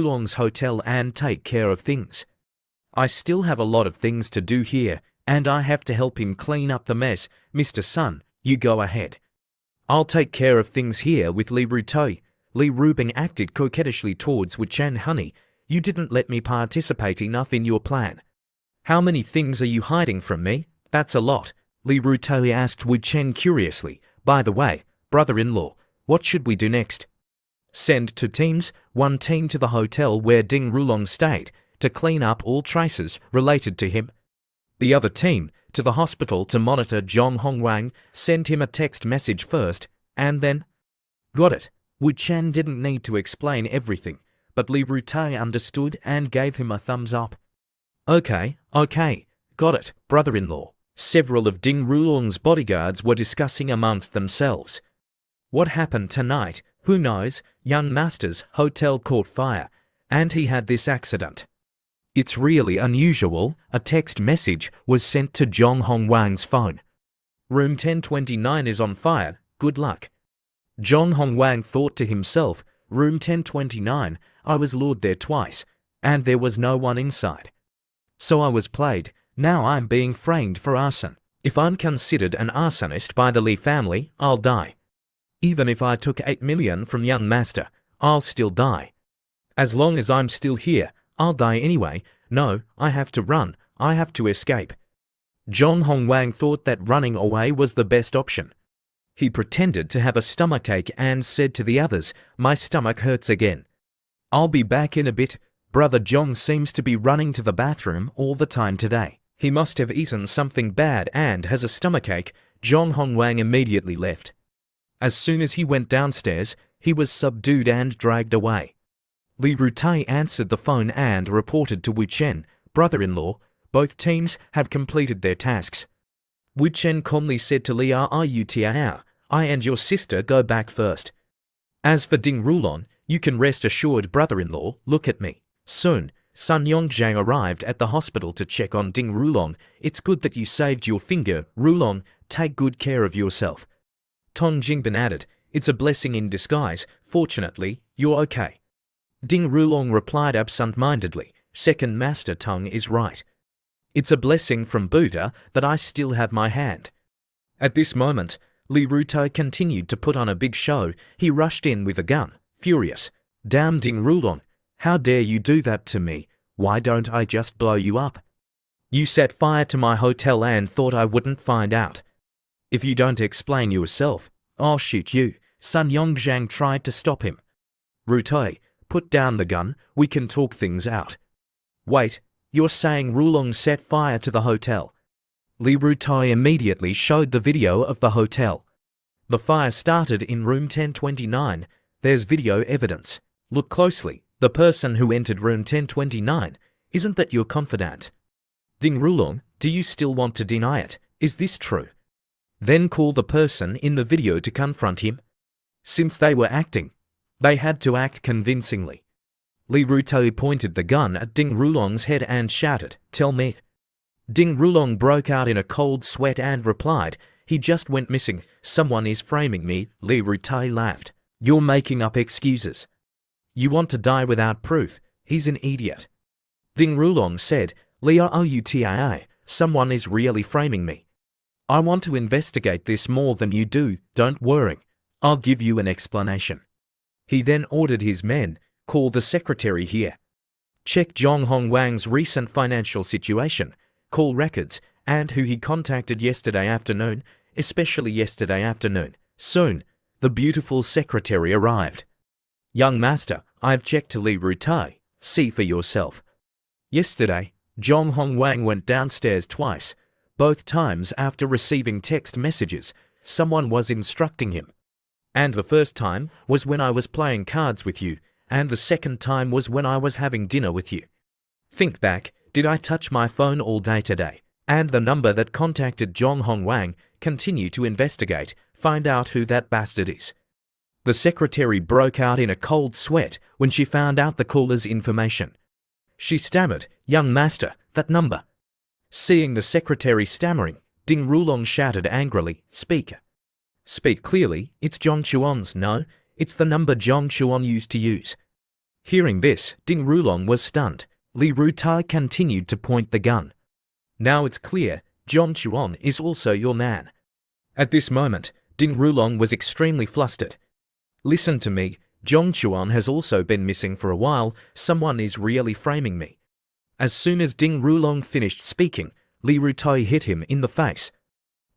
Long's hotel and take care of things. I still have a lot of things to do here, and I have to help him clean up the mess. Mr. Sun, you go ahead. I'll take care of things here with Li Rutoi. Li Rubing acted coquettishly towards Wu Chen. Honey, you didn't let me participate enough in your plan. How many things are you hiding from me? That's a lot. Li Rutoi asked Wu Chen curiously. By the way, brother-in-law, what should we do next? Send 2 teams, 1 team to the hotel where Ding Rulong stayed, to clean up all traces related to him. The other team, to the hospital to monitor Zhong Hongwang, send him a text message first, and then... Got it. Wu Chen didn't need to explain everything, but Li Rutoi understood and gave him a thumbs up. Okay, got it, brother-in-law. Several of Ding Rulong's bodyguards were discussing amongst themselves. What happened tonight? Who knows? Young master's hotel caught fire, and he had this accident. It's really unusual. A text message was sent to Zhong Hongwang's phone. Room 1029 is on fire. Good luck. Zhong Hongwang thought to himself, Room 1029, I was lured there twice, and there was no one inside. So I was played. Now I'm being framed for arson. If I'm considered an arsonist by the Li family, I'll die. Even if I took 8 million from young master, I'll still die. As long as I'm still here, I'll die anyway. No, I have to run. I have to escape. Zhong Hongwang thought that running away was the best option. He pretended to have a stomachache and said to the others, my stomach hurts again. I'll be back in a bit. Brother Zhong seems to be running to the bathroom all the time today. He must have eaten something bad and has a stomachache. Zhong Hongwang immediately left. As soon as he went downstairs, he was subdued and dragged away. Li Rutoi answered the phone and reported to Wu Chen, brother-in-law, both teams have completed their tasks. Wu Chen calmly said to Li Rutoi, I and your sister go back first. As for Ding Rulong, you can rest assured, brother-in-law, look at me. Soon, Sun Yongzhang arrived at the hospital to check on Ding Rulong. It's good that you saved your finger, Rulong, take good care of yourself. Tong Jingbin added, it's a blessing in disguise, fortunately, you're okay. Ding Rulong replied absent-mindedly, second master Tong is right. It's a blessing from Buddha that I still have my hand. At this moment, Li Rutoi continued to put on a big show. He rushed in with a gun, furious. Damn Ding Rulong, how dare you do that to me? Why don't I just blow you up? You set fire to my hotel and thought I wouldn't find out. If you don't explain yourself, I'll shoot you. Sun Yongzhang tried to stop him. Rutoi, put down the gun, we can talk things out. Wait, you're saying Rulong set fire to the hotel? Li Rutoi immediately showed the video of the hotel. The fire started in room 1029. There's video evidence. Look closely. The person who entered room 1029, isn't that your confidant? Ding Rulong, do you still want to deny it? Is this true? Then call the person in the video to confront him. Since they were acting, they had to act convincingly. Li Rutoi pointed the gun at Ding Rulong's head and shouted, tell me. Ding Rulong broke out in a cold sweat and replied, he just went missing, someone is framing me. Li Rutoi laughed. You're making up excuses. You want to die without proof, he's an idiot. Ding Rulong said, Li Rutoi, someone is really framing me. I want to investigate this more than you do, don't worry. I'll give you an explanation. He then ordered his men, call the secretary here. Check Zhong Hongwang's recent financial situation, call records, and who he contacted yesterday afternoon, especially yesterday afternoon. Soon, the beautiful secretary arrived. Young master, I've checked to Li Rutoi, see for yourself. Yesterday, Zhong Hongwang went downstairs twice. Both times after receiving text messages, someone was instructing him. And the first time was when I was playing cards with you, and the second time was when I was having dinner with you. Think back, did I touch my phone all day today? And the number that contacted Zhong Hongwang, continue to investigate, find out who that bastard is. The secretary broke out in a cold sweat when she found out the caller's information. She stammered, young master, that number. Seeing the secretary stammering, Ding Rulong shouted angrily, speak. Speak clearly, it's Zhong Chuan's. No, it's the number Zhong Chuan used to use. Hearing this, Ding Rulong was stunned. Li Rutai continued to point the gun. Now it's clear, John Chuan is also your man. At this moment, Ding Rulong was extremely flustered. Listen to me, John Chuan has also been missing for a while, someone is really framing me. As soon as Ding Rulong finished speaking, Li Rutai hit him in the face.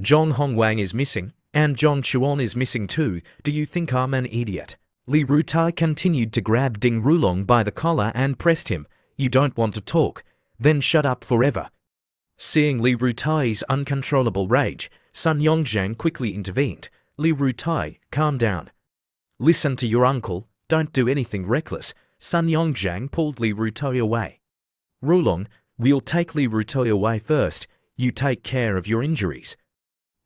John Hongwang is missing, and John Chuan is missing too, do you think I'm an idiot? Li Rutai continued to grab Ding Rulong by the collar and pressed him. You don't want to talk? Then shut up forever. Seeing Li Rutai's uncontrollable rage, Sun Yongzhang quickly intervened. Li Rutai, calm down. Listen to your uncle, don't do anything reckless. Sun Yongzhang pulled Li Rutai away. Rulong, we'll take Li Rutai away first. You take care of your injuries.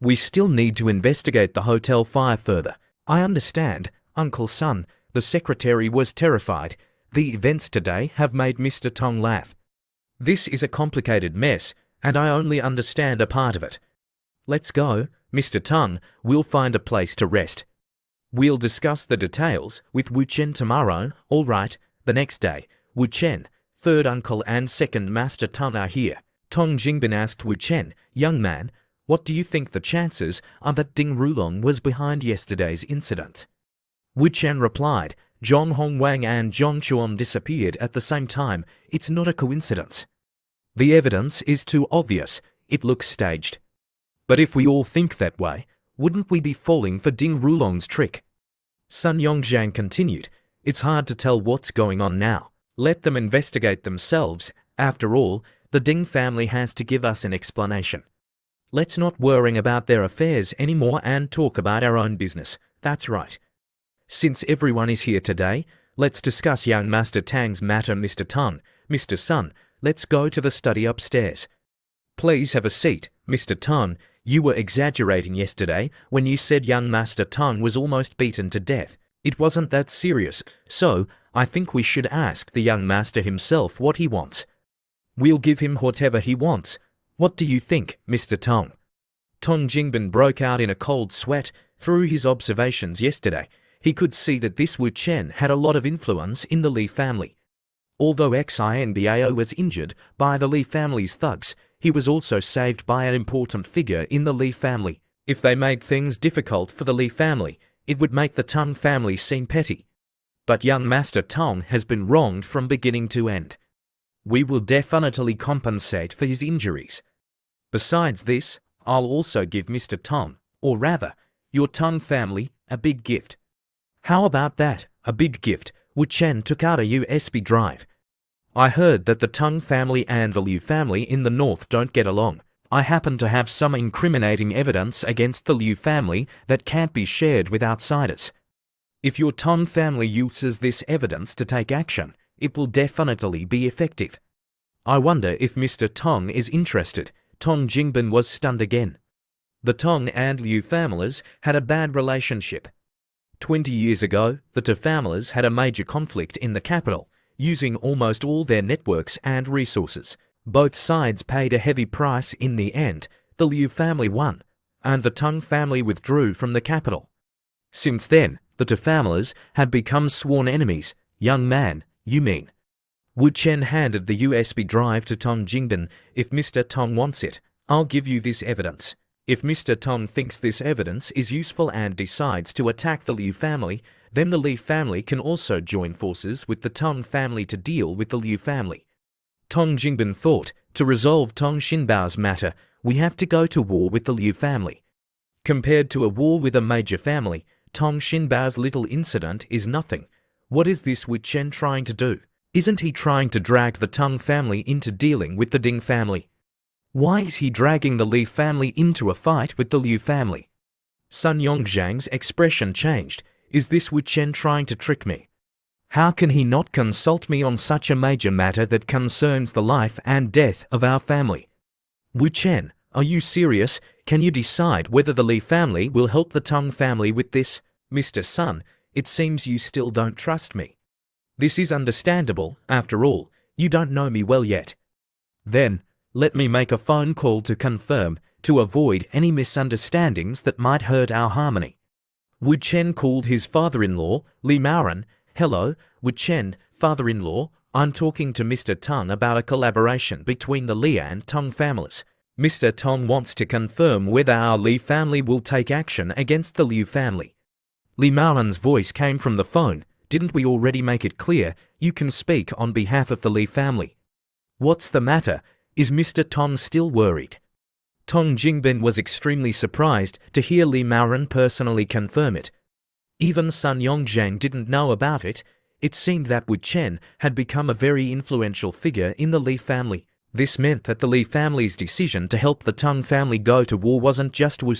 We still need to investigate the hotel fire further. I understand, Uncle Sun. The secretary was terrified. The events today have made Mr. Tong laugh. This is a complicated mess, and I only understand a part of it. Let's go, Mr. Tong, we'll find a place to rest. We'll discuss the details with Wu Chen tomorrow, all right. The next day, Wu Chen, third uncle and second master Tong are here. Tong Jingbin asked Wu Chen, young man, what do you think the chances are that Ding Rulong was behind yesterday's incident? Wu Chen replied, John Hongwang and John Chuan disappeared at the same time. It's not a coincidence. The evidence is too obvious. It looks staged. But if we all think that way, wouldn't we be falling for Ding Rulong's trick? Sun Yongzhang continued, it's hard to tell what's going on now. Let them investigate themselves. After all, the Ding family has to give us an explanation. Let's not worry about their affairs anymore and talk about our own business. That's right. Since everyone is here today, let's discuss young Master Tang's matter, Mr. Tang. Mr. Sun, let's go to the study upstairs. Please have a seat, Mr. Tang. You were exaggerating yesterday when you said young Master Tang was almost beaten to death. It wasn't that serious, so I think we should ask the young master himself what he wants. We'll give him whatever he wants. What do you think, Mr. Tong? Tong Jingbin broke out in a cold sweat. Through his observations yesterday, he could see that this Wu Chen had a lot of influence in the Li family. Although Xinbao was injured by the Li family's thugs, he was also saved by an important figure in the Li family. If they made things difficult for the Li family, it would make the Tang family seem petty. But young Master Tong has been wronged from beginning to end. We will definitely compensate for his injuries. Besides this, I'll also give Mr. Tong, or rather, your Tong family, a big gift. How about that, a big gift? Wu Chen took out a USB drive. I heard that the Tong family and the Liu family in the north don't get along. I happen to have some incriminating evidence against the Liu family that can't be shared with outsiders. If your Tong family uses this evidence to take action, it will definitely be effective. I wonder if Mr. Tong is interested. Tong Jingbin was stunned again. The Tong and Liu families had a bad relationship. 20 years ago, the two families had a major conflict in the capital, using almost all their networks and resources. Both sides paid a heavy price in the end. The Liu family won, and the Tong family withdrew from the capital. Since then, the two families had become sworn enemies. Young man, you mean? Wu Chen handed the USB drive to Tong Jingbin. If Mr. Tong wants it, I'll give you this evidence. If Mr. Tong thinks this evidence is useful and decides to attack the Liu family, then the Li family can also join forces with the Tong family to deal with the Liu family. Tong Jingbin thought, to resolve Tong Xinbao's matter, we have to go to war with the Liu family. Compared to a war with a major family, Tong Xinbao's little incident is nothing. What is this Wu Chen trying to do? Isn't he trying to drag the Tong family into dealing with the Ding family? Why is he dragging the Li family into a fight with the Liu family? Sun Yongzhang's expression changed. Is this Wu Chen trying to trick me? How can he not consult me on such a major matter that concerns the life and death of our family? Wu Chen, are you serious? Can you decide whether the Li family will help the Tong family with this? Mr. Sun, it seems you still don't trust me. This is understandable, after all, you don't know me well yet. Then, let me make a phone call to confirm, to avoid any misunderstandings that might hurt our harmony. Wu Chen called his father-in-law, Li Maoren. Hello, Wu Chen, Father-in-law, I'm talking to Mr. Tong about a collaboration between the Li and Tong families. Mr. Tong wants to confirm whether our Li family will take action against the Liu family. Li Maoran's voice came from the phone. Didn't we already make it clear you can speak on behalf of the Li family? What's the matter? Is Mr. Tong still worried? Tong Jingbin was extremely surprised to hear Li Maoran personally confirm it. Even Sun Yongzhang didn't know about it. It seemed that Wu Chen had become a very influential figure in the Li family. This meant that the Li family's decision to help the Tong family go to war wasn't just Wu